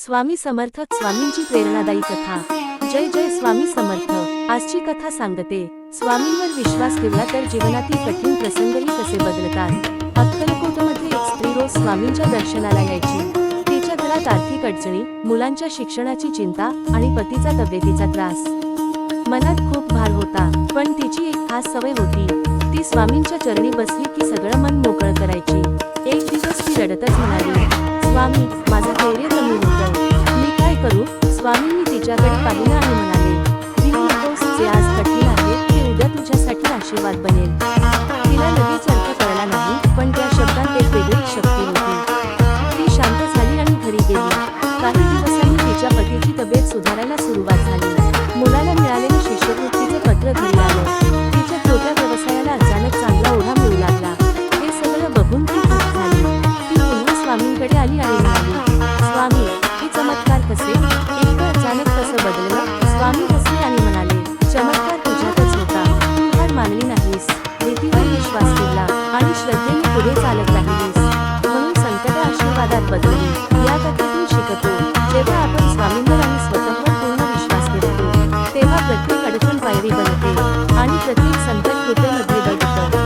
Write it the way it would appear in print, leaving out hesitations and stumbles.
स्वामी समर्थ स्वामींची प्रेरणादायी कथा। जय जय स्वामी समर्थ। आजची कथा सांगते, स्वामींवर विश्वास ठेवला तर जीवनातील कठीण प्रसंगही कसे बदलतात। अक्कलकोटमध्ये एक स्त्री रोज स्वामींच्या दर्शनाला यायची। तिच्या घरात आर्थिक अडचणी, मुलांच्या शिक्षणाची चिंता आणि पतीचा तब्येतीचा त्रास। मनात खूप भार होता, पण तिची एक खास सवय होती। ती स्वामींच्या चरणी बसली की सगळं मन मोकळं करायची। एक दिवस ती रडतच म्हणाली, स्वामी, माझं धैर्य कमी होतं, मी काय करू? स्वामींनी तिच्याकडे पाहिलं आणि म्हणाले, भिवू नकोस, जे आज कठीण आहे ते उद्या तुझ्यासाठी आशीर्वाद बनेल। तिला लगेच अर्थ कळला नाही, पण त्या शब्दात एक वेगळी शक्ती होती। ती शांत झाली आणि घरी गेली। काही दिवसांनी तिच्या पतीची तब्येत सुधारायला सुरुवात झाली। मुलाला मिळालेलं शिष्यवृत्तीचं पत्र घरी आलं। तिच्या छोट्या व्यवसायाला अचानक चांगला ओढा मिळू लागला। हे सगळं बघून ती खुश झाली। ती पुन्हा स्वामींकडे आली आणि म्हणाली, स्वामी, हे चमत्कार कसे? इतकं अचानक कसं बदललं? स्वामी हसले आणि म्हणाले, चमत्कार तुझ्यातच होता, तू हार मानली नाहीस, नीतीवर विश्वास ठेवला आणि श्रद्धेने पुढे चालत राहिलीस, म्हणून संकट आशीर्वादात बदलली। या कथेतून शिकतो, जेव्हा आपण स्वामींवर आणि स्वतःवर पूर्ण विश्वास ठेवतो, तेव्हा प्रत्येक अडचण पायरी बनते आणि प्रत्येक संकट कृपेमध्ये दडतं।